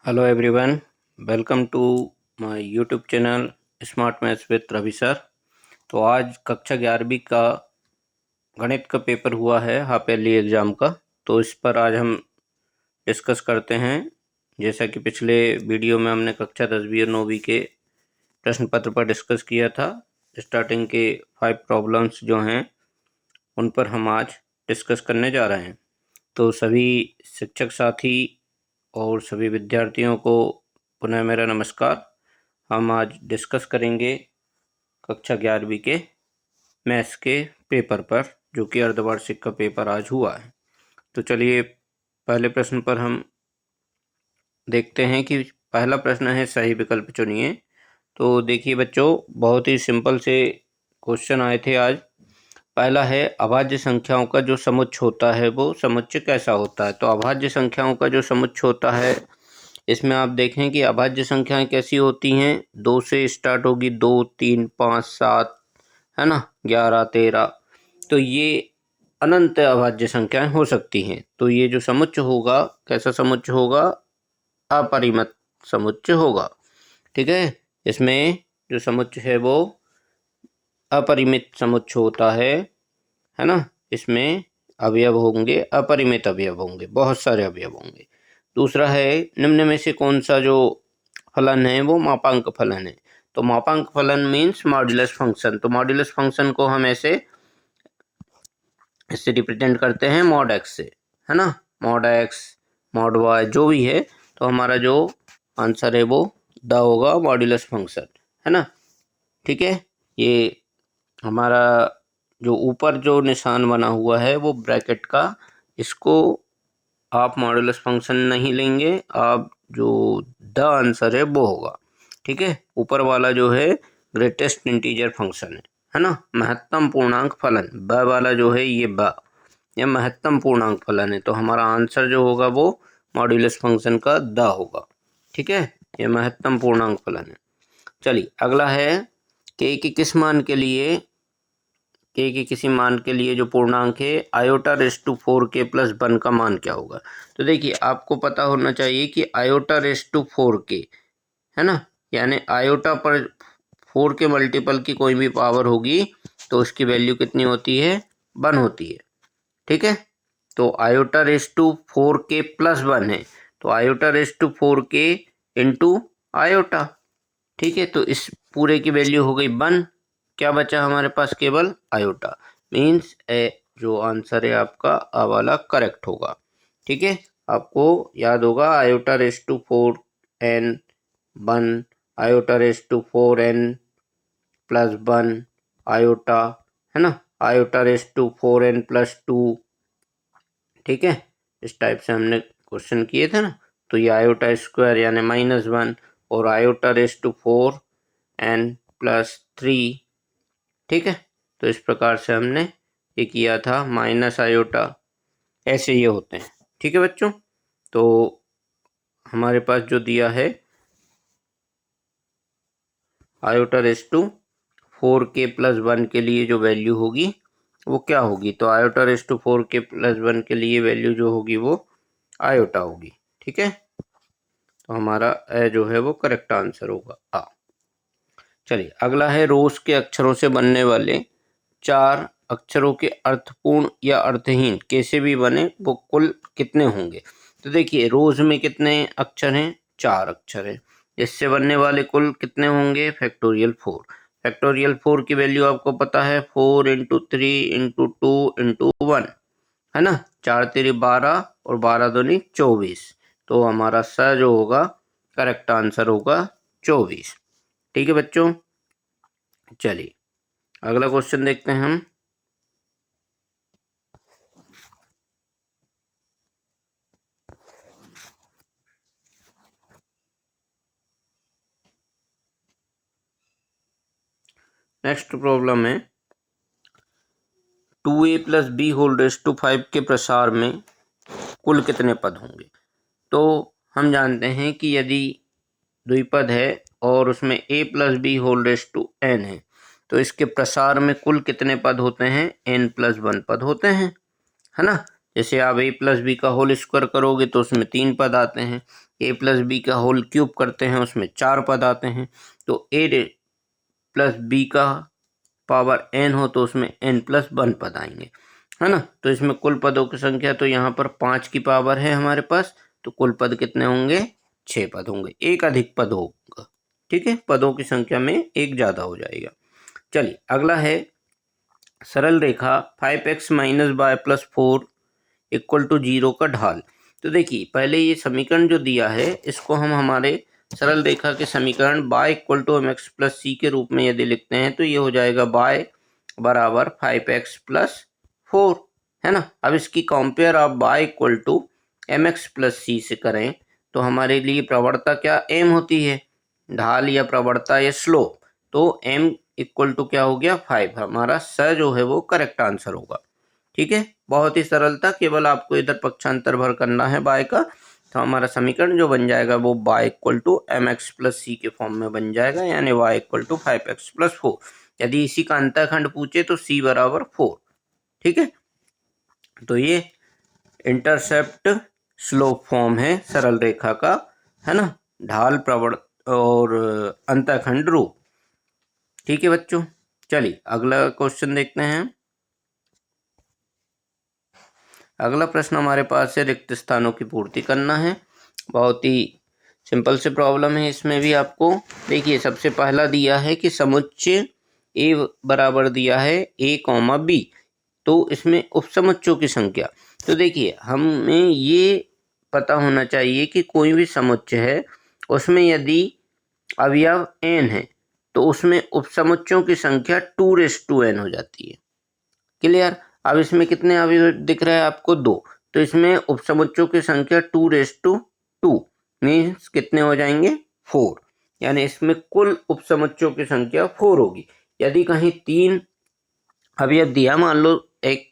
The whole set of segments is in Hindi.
Hello everyone, welcome to my YouTube channel smart maths with Ravi sir. तो आज कक्षा 11वीं का गणित का पेपर हुआ है, हाफ ईयरली एग्ज़ाम का। तो इस पर आज हम डिस्कस करते हैं। जैसा कि पिछले वीडियो में हमने कक्षा 10वीं और 9वीं के प्रश्न पत्र पर डिस्कस किया था, स्टार्टिंग के 5 प्रॉब्लम्स जो हैं उन पर हम आज डिस्कस करने जा रहे हैं। तो सभी शिक्षक साथी और सभी विद्यार्थियों को पुनः मेरा नमस्कार। हम आज डिस्कस करेंगे कक्षा 11वीं के मैथ्स के पेपर पर, जो कि अर्धवार्षिक का पेपर आज हुआ है। तो चलिए पहले प्रश्न पर हम देखते हैं कि पहला प्रश्न है सही विकल्प चुनिए। तो देखिए बच्चों, बहुत ही सिंपल से क्वेश्चन आए थे आज। पहला है अभाज्य संख्याओं का जो समुच्चय होता है वो समुच्चय कैसा होता है। तो अभाज्य संख्याओं का जो समुच्चय होता है, इसमें आप देखें कि अभाज्य संख्याएं कैसी होती हैं। 2 से स्टार्ट होगी, 2, 3, 5, 7, है ना, 11, 13। तो ये अनंत अभाज्य संख्याएं हो सकती हैं। तो ये जो समुच्चय होगा, कैसा समुच्चय होगा? अपरिमित समुच्चय होगा। ठीक है, इसमें जो समुच्चय है वो अपरिमित समुच्चय होता है ना। इसमें अवयव होंगे, अपरिमित अवयव होंगे, बहुत सारे अवयव होंगे। दूसरा है निम्न में से कौन सा जो फलन है वो मापांक फलन है। तो मापांक फलन मीन्स मॉड्यूलस फंक्शन। तो मॉड्यूलस फंक्शन को हम इससे रिप्रेजेंट करते हैं मॉड एक्स से, है ना। मॉड एक्स, मॉड वाई, जो भी है। तो हमारा जो आंसर है वो द होगा, मॉड्यूलस फंक्शन, है ना। ठीक है, ये हमारा जो ऊपर जो निशान बना हुआ है वो ब्रैकेट का, इसको आप मॉड्यूलस फंक्शन नहीं लेंगे, आप जो द आंसर है वो होगा। ठीक है, ऊपर वाला जो है ग्रेटेस्ट इंटीजर फंक्शन है ना, महत्तम पूर्णांक फलन। ब वाला जो है ये यह महत्तम पूर्णांक फलन है। तो हमारा आंसर जो होगा वो मॉड्यूलस फंक्शन का द होगा। ठीक है, ये महत्तम पूर्णांक फलन है। चलिए अगला है के किस मान के लिए, के किसी मान के लिए जो पूर्णांक है आयोटा रेस टू 4k + 1 का मान क्या होगा। तो देखिए आपको पता होना चाहिए कि आयोटा रेस टू 4k, है ना, यानी आयोटा पर 4 के मल्टीपल की कोई भी पावर होगी तो उसकी वैल्यू कितनी होती है? 1 होती है। ठीक है, तो आयोटा रेस टू 4k + 1 है, तो iota raise to 4k into iota. ठीक है, तो इस पूरे की वैल्यू हो गई 1। क्या बचा हमारे पास? केवल आयोटा। मीन्स जो आंसर है आपका आ वाला करेक्ट होगा। ठीक है, आपको याद होगा iota raise to 4n 1, iota raise to 4n + 1 iota, है ना, आयोटा रेस टू 4n + 2। ठीक है, इस टाइप से हमने क्वेश्चन किए थे ना। तो ये आयोटा स्क्वायर यानी -1 और आयोटा रेस टू 4n + 3। ठीक है, तो इस प्रकार से हमने ये किया था, माइनस आयोटा, ऐसे ये होते हैं। ठीक है बच्चों, तो हमारे पास जो दिया है आयोटा रेस टू 4k + 1 के लिए जो वैल्यू होगी वो क्या होगी। तो आयोटा रेस टू 4k + 1 के लिए वैल्यू जो होगी वो आयोटा होगी। ठीक है, तो हमारा ए जो है वो करेक्ट आंसर होगा आ। चलिए अगला है रोज के अक्षरों से बनने वाले 4 अक्षरों के अर्थपूर्ण या अर्थहीन कैसे भी बने वो कुल कितने होंगे। तो देखिए रोज में कितने अक्षर हैं? 4 अक्षर हैं। इससे बनने वाले कुल कितने होंगे? फैक्टोरियल 4। फैक्टोरियल 4 की वैल्यू आपको पता है 4 × 3 × 2 × 1, है ना। 4 × 12 और 12 दूनी 24। तो हमारा स जो होगा करेक्ट आंसर होगा 24। ठीक है बच्चों, चलिए अगला क्वेश्चन देखते हैं हम। नेक्स्ट प्रॉब्लम है 2a + b whole raise to 5 के प्रसार में कुल कितने पद होंगे। तो हम जानते हैं कि यदि द्विपद है और उसमें a + b whole raise to n है, तो इसके प्रसार में कुल कितने पद होते हैं? n + 1 पद होते हैं, है ना। जैसे आप a प्लस बी का होल स्क्वायर करोगे तो उसमें 3 पद आते हैं, a प्लस बी का होल क्यूब करते हैं उसमें 4 पद आते हैं, तो a प्लस बी का पावर n हो तो उसमें n प्लस 1 पद आएंगे, है ना। तो इसमें कुल पदों की संख्या तो यहाँ पर 5 की पावर है हमारे पास, तो कुल पद कितने होंगे? 6 पद होंगे, एक अधिक पद होगा, ठीक है, पदों की संख्या में एक ज़्यादा हो जाएगा। चलिए अगला है सरल रेखा 5x minus Y plus 4 equal to 0 का ढाल। तो देखिए पहले ये समीकरण जो दिया है इसको हम हमारे सरल रेखा के समीकरण y equal to m x plus c के रूप में यदि लिखते हैं तो ये हो जाएगा y बराबर 5x प्लस 4, है ना। अब इसकी कंपेयर आप y equal to m x plus c से करें तो हमारे लिए प्रवणता क्या m होती है, ढाल या प्रवणता या स्लोप, तो m इक्वल टू क्या हो गया 5, हमारा स जो है वो करेक्ट आंसर होगा, ठीक है। बहुत ही सरल था, केवल आपको इधर पक्षांतर भर करना है y का, तो हमारा समीकरण जो बन जाएगा वो y equal to m x plus c के फॉर्म में बन जाएगा, यानी y equal to 5x plus 4। यदि इसी का अंतःखंड पूछे तो c बराबर 4, ठीक है। तो ये इंटरसेप्ट स्लोप फॉर्म है सरल रेखा का, है ना, ढाल प्रवण और अंतःखंड रूप, ठीक है बच्चों। चलिए अगला क्वेश्चन देखते हैं। अगला प्रश्न हमारे पास है रिक्त स्थानों की पूर्ति करना है, बहुत ही सिंपल से प्रॉब्लम है इसमें भी आपको। देखिए सबसे पहला दिया है कि समुच्चय ए बराबर दिया है a कॉमा बी, तो इसमें उपसमुच्चयों की संख्या, तो देखिए हमें ये पता होना चाहिए कि कोई भी समुच्चय है उसमें यदि अवयव n है तो उसमें उपसमुच्चयों की संख्या 2n हो जाती है, क्लियर। अब इसमें कितने अवयव दिख रहे हैं आपको? 2, तो इसमें उपसमुच्चयों की संख्या 2 मीन्स कितने हो जाएंगे? 4, यानी इसमें कुल उपसमुच्चयों की संख्या 4 होगी। यदि कहीं 3 अवयव दिया, मान लो एक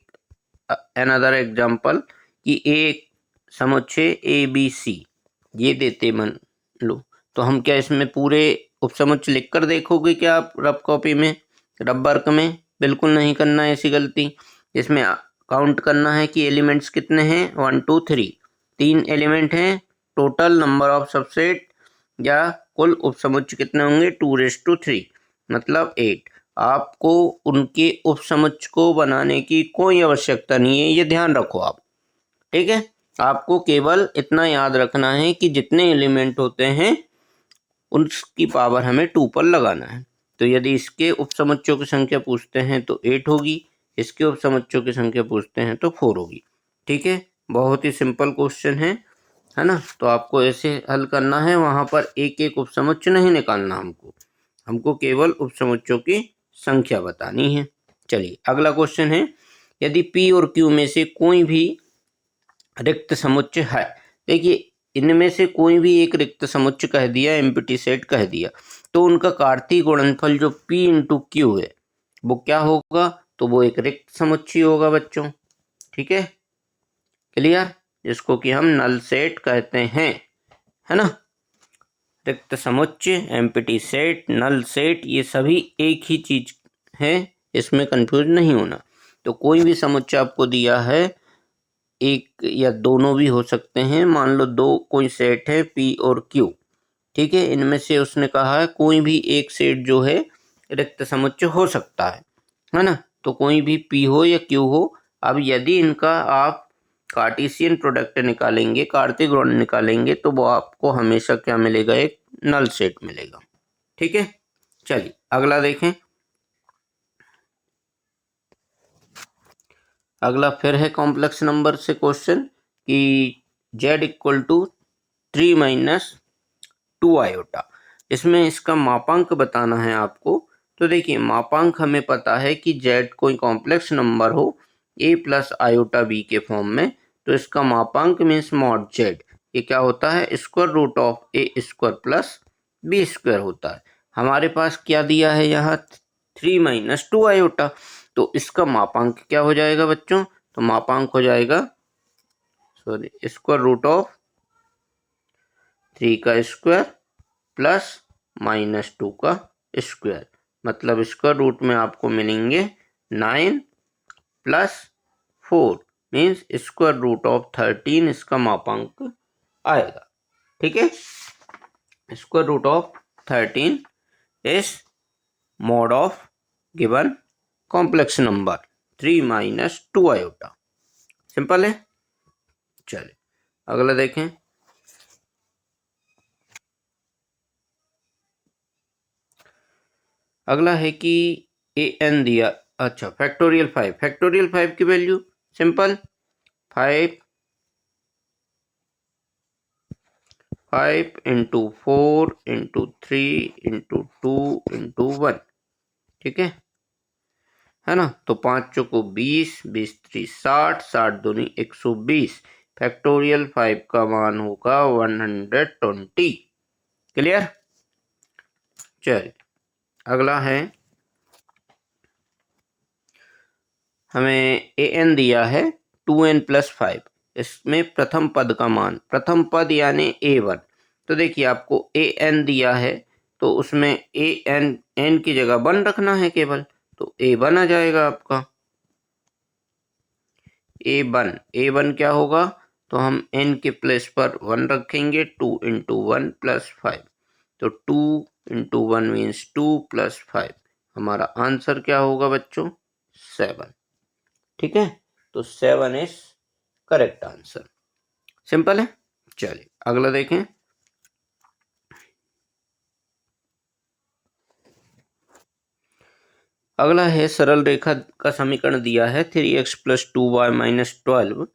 अनदर एग्जाम्पल कि एक समुच्चय ए बी सी ये देते मान लो, तो हम क्या इसमें पूरे उपसमुच्चय लिख कर देखोगे क्या आप रफ कॉपी में, रफ वर्क में? बिल्कुल नहीं करना है ऐसी गलती। इसमें काउंट करना है कि एलिमेंट्स कितने हैं, 1 2 3, 3 एलिमेंट हैं, टोटल नंबर ऑफ सबसेट या कुल उपसमुच्चय कितने होंगे? 2 3, मतलब 8। आपको उनके उपसमुच्चय को बनाने की कोई आवश्यकता नहीं है, ये ध्यान रखो आप, ठीक है। आपको केवल इतना याद रखना है कि जितने एलिमेंट होते हैं उसकी पावर हमें 2 पर लगाना है। तो यदि इसके उपसमुच्चयों की संख्या पूछते हैं तो 8 होगी, इसके उपसमुच्चयों की संख्या पूछते हैं तो 4 होगी, ठीक है। बहुत ही सिंपल क्वेश्चन है ना। तो आपको ऐसे हल करना है, वहाँ पर एक एक उपसमुच्चय नहीं निकालना, हमको केवल उपसमुच्चयों की संख्या बतानी है। चलिए अगला क्वेश्चन है, यदि P और Q में से कोई भी रिक्त समुच्चय है, देखिए इनमें से कोई भी एक रिक्त समुच्चय कह दिया, एम्प्टी सेट कह दिया, तो उनका कार्तीय गुणनफल जो P इंटू क्यू है वो क्या होगा? तो वो एक रिक्त समुच्चय होगा बच्चों, ठीक है, क्लियर, जिसको कि हम नल सेट कहते हैं, है ना। रिक्त समुच्चय, एम्प्टी सेट, नल सेट, ये सभी एक ही चीज है, इसमें कंफ्यूज नहीं होना। तो कोई भी समुच्चय आपको दिया है, एक या दोनों भी हो सकते हैं, मान लो दो कोई सेट है P और Q, ठीक है, इनमें से उसने कहा है कोई भी एक सेट जो है रिक्त समुच्चय हो सकता है ना। तो कोई भी P हो या Q हो, अब यदि इनका आप कार्टेशियन प्रोडक्ट निकालेंगे, कार्तीय गुणन निकालेंगे, तो वो आपको हमेशा क्या मिलेगा? एक नल सेट मिलेगा, ठीक है। चलिए अगला देखें। अगला फिर है कॉम्प्लेक्स नंबर से क्वेश्चन कि z equal to 3 minus 2 iota, इसमें इसका मापांक बताना है आपको। तो देखिए मापांक हमें पता है कि z कोई कॉम्प्लेक्स नंबर हो a प्लस आयोटा b के फॉर्म में, तो इसका मापांक मीन्स मॉड z, ये क्या होता है? Square root of a square plus b square होता है। हमारे पास क्या दिया है यहाँ? 3 माइनस 2 आयोटा, तो इसका मापांक क्या हो जाएगा बच्चों? तो मापांक हो जाएगा स्क्वायर रूट ऑफ 3 का स्क्वायर प्लस माइनस 2 का स्क्वायर, मतलब स्क्वायर रूट में आपको मिलेंगे 9 plus 4, means square root of 13 इसका मापांक आएगा। ठीक है, square root of 13 is mod of given complex number 3 minus 2 iota. Simple है। चलिए अगला देखें। अगला है कि ए एन दिया, अच्छा फैक्टोरियल 5, फैक्टोरियल 5 की value simple 5 into 4 into 3 into 2 into 1। ठीक है ना। तो 5 चौको 20, 20 3 60, 60 दूनी 120। फैक्टोरियल 5 का मान होगा 120। क्लियर। चलिए अगला है, हमें ए एन दिया है 2n+5। इसमें प्रथम पद का मान, प्रथम पद यानी a1। तो देखिए आपको ए एन दिया है तो उसमें ए एन, एन की जगह 1 रखना है केवल, तो a1 आ जाएगा आपका। a1 क्या होगा, तो हम n के प्लेस पर 1 रखेंगे। 2 इंटू 1 प्लस 5, तो 2 इंटू 1 मीन्स 2 प्लस 5। हमारा आंसर क्या होगा बच्चों, 7। ठीक है, तो 7 इज करेक्ट आंसर। सिंपल है। चलिए अगला देखें। अगला है सरल रेखा का समीकरण दिया है 3x + 2y - 12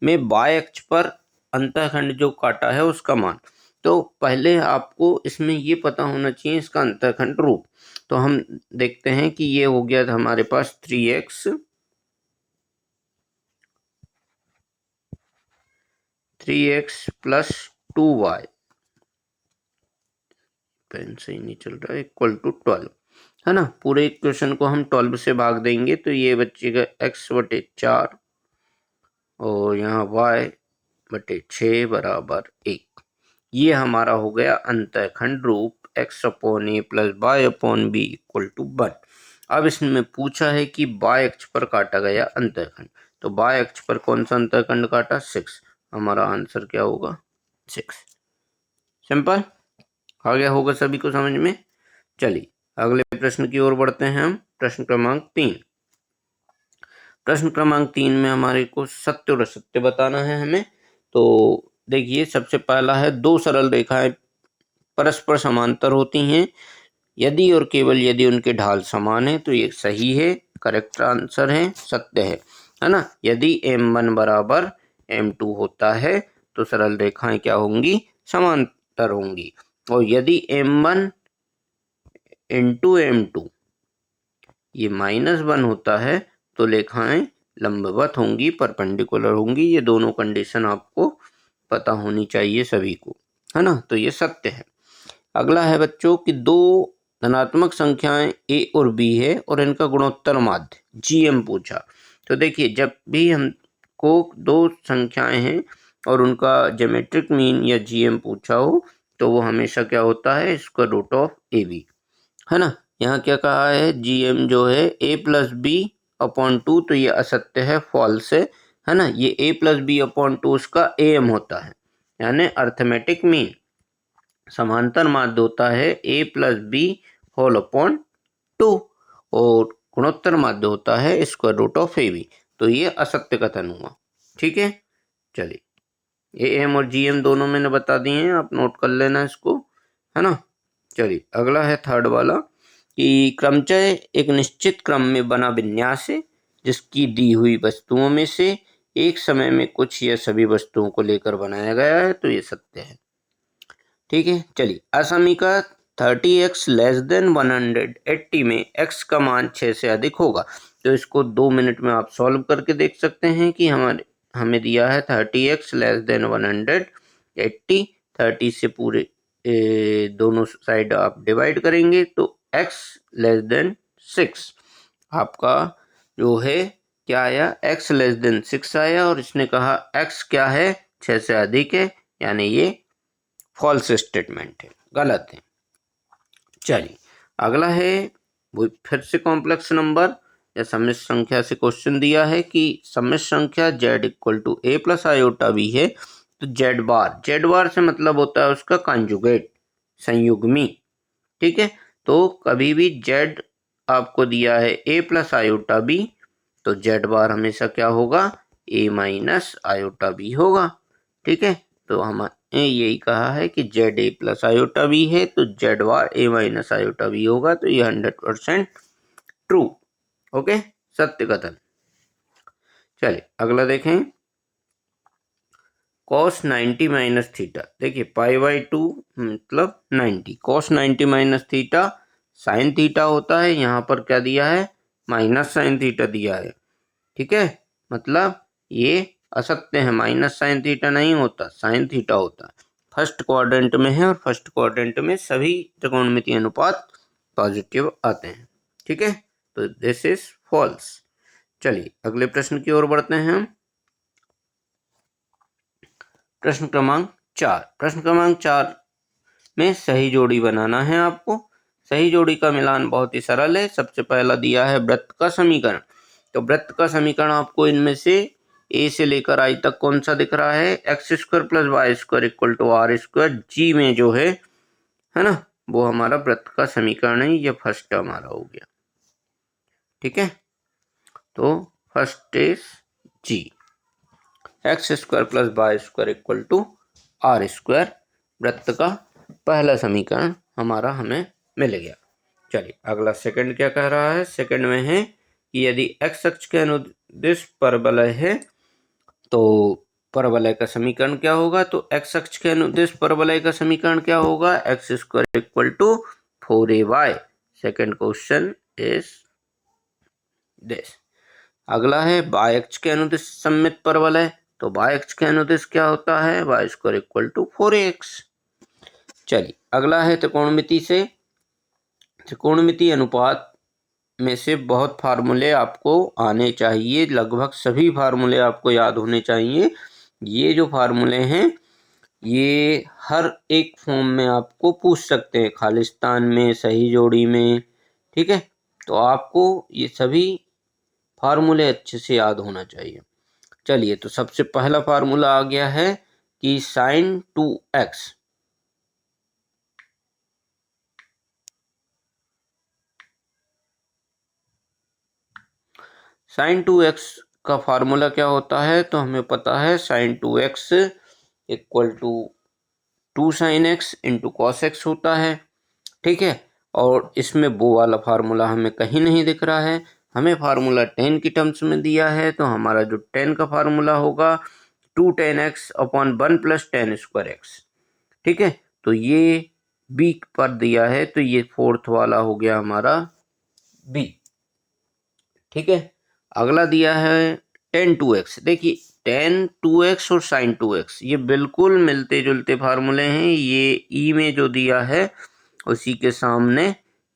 में y अक्ष पर अंतःखंड जो काटा है उसका मान। तो पहले आपको इसमें ये पता होना चाहिए इसका अंतःखंड रूप। तो हम देखते हैं कि ये हो गया था हमारे पास 3x + 2y, पेन से ही नहीं चल रहा है, इक्वल टू 12 है ना। पूरे इक्वेशन को हम 12 से भाग देंगे तो ये बचेगा x/4 और यहाँ y/6 बराबर 1। ये हमारा हो गया अंतःखंड रूप x/a + y/b = 1। अब इसमें पूछा है कि y अक्ष पर काटा गया अंतःखंड, तो y अक्ष पर कौन सा अंतःखंड काटा, 6। हमारा आंसर क्या होगा, 6। सिंपल, आ गया होगा सभी को समझ में। चलिए अगले प्रश्न की ओर बढ़ते हैं हम। प्रश्न क्रमांक 3। प्रश्न क्रमांक 3 में हमारे को सत्य और असत्य बताना है हमें। तो देखिए सबसे पहला है, दो सरल रेखाएं परस्पर समांतर होती हैं यदि और केवल यदि उनके ढाल समान है, तो ये सही है, करेक्ट आंसर है, सत्य है ना। यदि m1 बराबर m2 होता है तो सरल रेखाएं क्या होंगी, समांतर होंगी। और यदि m1 इंटू m2 ये -1 होता है तो रेखाएं लंबवत होंगी, परपेंडिकुलर होंगी। ये दोनों कंडीशन आपको पता होनी चाहिए सभी को, है ना। तो ये सत्य है। अगला है बच्चों कि दो धनात्मक संख्याएं a और b है और इनका गुणोत्तर माध्य gm पूछा। तो देखिए जब भी हमको दो संख्याएं हैं और उनका ज्योमेट्रिक मीन या gm पूछा हो तो वो हमेशा क्या होता है, स्क्वायर रूट ऑफ ab, है ना। यहाँ क्या कहा है, gm जो है a+b/2, तो ये असत्य है, फॉल्स है ना। ये a+b/2 उसका am होता है, यानी अर्थमेटिक मीन। समांतर माध्य होता है a+b/2 और गुणोत्तर माध्य होता है स्क्वायर रूट ऑफ ab। तो ये असत्य कथन हुआ। ठीक है, चलिए am और gm दोनों मैंने बता दिए हैं, आप नोट कर लेना इसको, है ना। चलिए अगला है थर्ड वाला कि क्रमचय एक निश्चित क्रम में बना विन्यास है जिसकी दी हुई वस्तुओं में से एक समय में कुछ या सभी वस्तुओं को लेकर बनाया गया है, तो ये सत्य है। ठीक है, चलिए असमीका 30x < 180 में x का मान 6 से अधिक होगा। तो इसको 2 मिनट में आप सॉल्व करके देख सकते हैं कि हमें दिया है 30x < 180, 30 से पूरे दोनों साइड आप डिवाइड करेंगे तो x < 6 आपका जो है क्या आया, x < 6 आया। और इसने कहा x क्या है, 6 से अधिक है, यानी ये फॉल्स स्टेटमेंट है, गलत है। चलिए अगला है वो फिर से कॉम्प्लेक्स नंबर या सम्मिश्र संख्या से क्वेश्चन दिया है कि सम्मिश्र संख्या z equal to a plus iota b है, तो z बार से मतलब होता है उसका कंजुगेट, संयुग्मी। ठीक है, तो कभी भी z आपको दिया है a प्लस आयोटा b, तो z बार हमेशा क्या होगा, a माइनस आयोटा b होगा। ठीक है, तो हमने यही कहा है कि z a plus iota b है, तो z bar a minus iota b होगा, तो ये 100% ट्रू। ओके, सत्य कथन। चलिए अगला देखें, cos 90 माइनस थीटा। देखिए π/2 मतलब 90, cos 90 minus theta sine theta होता है, यहाँ पर क्या दिया है, माइनस साइन थीटा दिया है। ठीक है, मतलब ये असत्य है, माइनस साइन थीटा नहीं होता, साइन थीटा होता है। फर्स्ट क्वाड्रेंट में है और फर्स्ट क्वाड्रेंट में सभी त्रिकोणमितीय अनुपात पॉजिटिव आते हैं। ठीक है, तो दिस इज फॉल्स। चलिए अगले प्रश्न की ओर बढ़ते हैं हम। प्रश्न क्रमांक 4। प्रश्न क्रमांक 4 में सही जोड़ी बनाना है आपको। सही जोड़ी का मिलान बहुत ही सरल है। सबसे पहला दिया है वृत्त का समीकरण, तो वृत्त का समीकरण आपको इनमें से a से लेकर i तक कौन सा दिख रहा है, x square plus Y square equal to are square, g में जो है ना, वो हमारा वृत्त का समीकरण है। ये फर्स्ट हमारा हो गया। ठीक है, तो फर्स्ट इज जी, X square plus Y square equal to are square, वृत्त का पहला समीकरण हमारा हमें मिल गया। चलिए अगला सेकंड क्या कह रहा है। सेकंड में है कि यदि एक्स अक्ष के अनुदिश परवलय है, तो परवलय का समीकरण क्या होगा, तो एक्स अक्ष के अनुदिश परवलय का समीकरण क्या होगा, X square equal to 4ay। Second question is this. अगला है वाई अक्ष के अनुदिश सममित परवलय, तो वाई अक्ष के अनुदिश क्या होता है, Y square equal to 4ax। चलिए अगला है त्रिकोणमिति से। त्रिकोणमिति अनुपात में से बहुत फार्मूले आपको आने चाहिए, लगभग सभी फार्मूले आपको याद होने चाहिए। ये जो फार्मूले हैं ये हर एक फॉर्म में आपको पूछ सकते हैं, खालिस्तान में, सही जोड़ी में। ठीक है, तो आपको ये सभी फार्मूले अच्छे से याद होना चाहिए। चलिए तो सबसे पहला फार्मूला आ गया है कि साइन 2x, साइन 2x का फार्मूला क्या होता है, तो हमें पता है sine 2x equal to 2 sine X into cos X होता है। ठीक है, और इसमें वो वाला फार्मूला हमें कहीं नहीं दिख रहा है, हमें फार्मूला टेन की टर्म्स में दिया है। तो हमारा जो टेन का फार्मूला होगा 2 tan x upon 1 plus ten square x. ठीक है, तो ये बी पर दिया है, तो ये फोर्थ वाला हो गया हमारा बी। ठीक है, अगला दिया है tan 2x। देखिए tan 2x और sin 2x ये बिल्कुल मिलते जुलते फार्मूले हैं। ये ई में जो दिया है उसी के सामने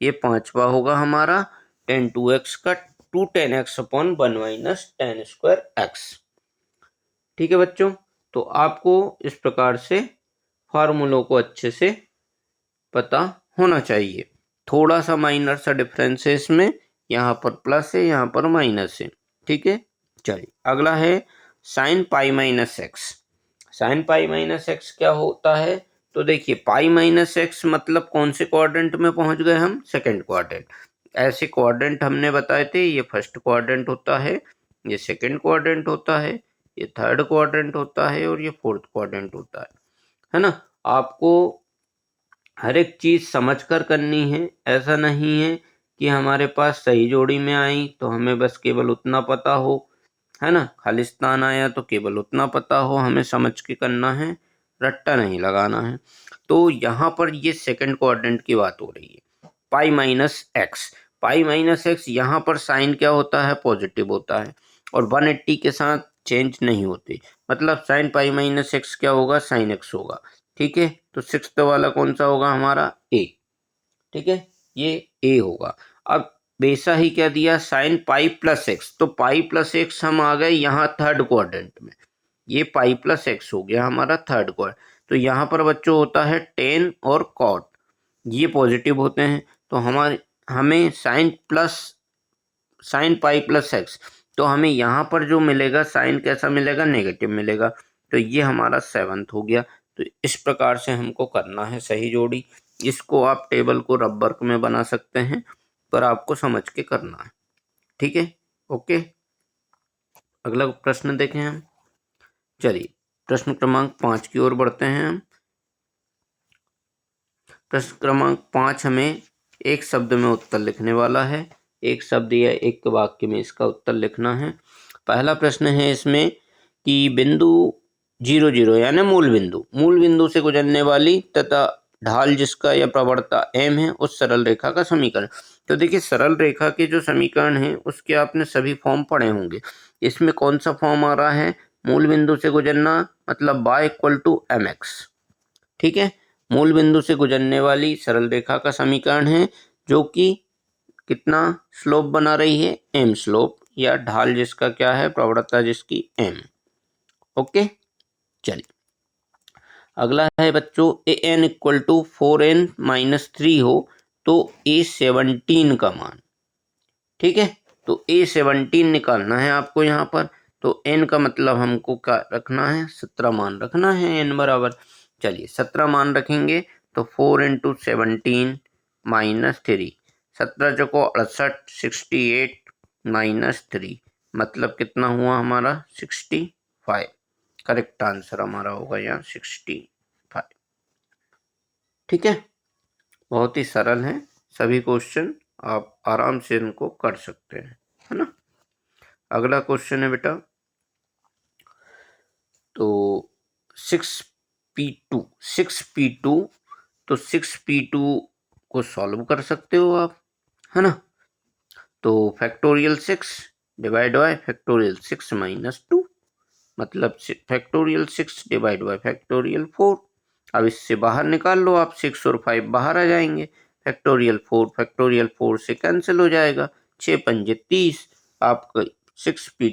ये पांचवा होगा हमारा, tan 2x का 2 tan x upon 1 minus ten square x. ठीक है बच्चों, तो आपको इस प्रकार से फार्मूलों को अच्छे से पता होना चाहिए। थोड़ा सा माइनर सा डिफरेंस है इसमें, यहाँ पर प्लस है, यहाँ पर माइनस है। ठीक है, चलिए अगला है sine pi minus x. Sine pi minus x क्या होता है, तो देखिए पाई माइनस एक्स मतलब कौन से क्वाड्रेंट में पहुंच गए हम, सेकंड क्वाड्रेंट। ऐसे क्वाड्रेंट हमने बताए थे, ये फर्स्ट क्वाड्रेंट होता है, ये सेकंड क्वाड्रेंट होता है, ये थर्ड क्वाड्रेंट होता है और ये फोर्थ क्वाड्रेंट होता है ना। आपको हर एक चीज समझकर करनी है। ऐसा नहीं है कि हमारे पास सही जोड़ी में आई तो हमें बस केवल उतना पता हो, है ना, खालिस्तान आया तो केवल उतना पता हो, हमें समझ के करना है, रट्टा नहीं लगाना है। तो यहाँ पर ये सेकंड क्वाड्रेंट की बात हो रही है, pi minus x. Pi minus x यहाँ पर साइन क्या होता है, पॉजिटिव होता है, और 180 के साथ चेंज नहीं होते, मतलब साइन पाई माइनस एक्स क्या होगा, साइन एक्स होगा। ठीक है, तो सिक्स्थ वाला कौन सा होगा हमारा, ए। ठीक है, ये ए होगा। अब वैसा ही क्या दिया, साइन पाई प्लस एक्स, तो पाई प्लस एक्स हम आ गए यहाँ थर्ड क्वाड्रेंट में, ये पाई प्लस एक्स हो गया हमारा थर्ड क्वाड्रेंट। तो यहाँ पर बच्चों होता है टेन और कॉट, ये पॉजिटिव होते हैं, तो हमें sine plus sine pi plus X, तो हमें यहाँ पर जो मिलेगा साइन कैसा मिलेगा, नेगेटिव मिलेगा, तो ये हमारा 7th हो गया। तो इस प्रकार से हमको करना है सही जोड़ी। इसको आप टेबल को रबर में बना सकते हैं, पर आपको समझ के करना है, ठीक है, ओके। अगला प्रश्न देखें हम। चलिए प्रश्न क्रमांक 5 की ओर बढ़ते हैं हम। प्रश्न क्रमांक 5 हमें एक शब्द में उत्तर लिखने वाला है। एक शब्द या एक वाक्य में इसका उत्तर लिखना है। पहला प्रश्न है इसमें कि बिंदु 0 0 यानी मूल बिंदु से गुजरने वाली तथा ढाल जिसका या प्रवणता m है उस सरल रेखा का समीकरण। तो देखिए सरल रेखा के जो समीकरण है उसके आपने सभी फॉर्म पढ़े होंगे। इसमें कौन सा फॉर्म आ रहा है, मूल बिंदु से गुजरना मतलब y = mx, ठीक है। मूल बिंदु से गुजरने वाली सरल रेखा का समीकरण है जो कि कितना स्लोप बना रही है, m स्लोप, या ढाल जिसका क्या है, प्रवणता जिसकी m, ओके। चलिए अगला है बच्चों, an = 4n-3 हो तो a17 का मान, ठीक है। तो a17 निकालना है आपको यहाँ पर। तो n का मतलब हमको क्या रखना है, 17 मान रखना है n बराबर। चलिए 17 मान रखेंगे तो 4 × 17 -3, 17 चौको 68, 68 -3 मतलब कितना हुआ हमारा 65। करेक्ट आंसर हमारा होगा यहाँ 65, ठीक है। बहुत ही सरल है, सभी क्वेश्चन आप आराम से इनको कर सकते हैं, है ना। अगला क्वेश्चन है बेटा, तो 6p2 तो 6p2 को सॉल्व कर सकते हो आप, है ना। तो फैक्टोरियल 6 डिवाइड बाय फैक्टोरियल 6 -2 मतलब फैक्टोरियल 6 डिवाइड बाय फैक्टोरियल 4। अब इससे बाहर निकाल लो आप, 6 और 5 बाहर आ जाएंगे, फैक्टोरियल 4 से कैंसिल हो जाएगा, 6 × 5 = 30, आपका 6p2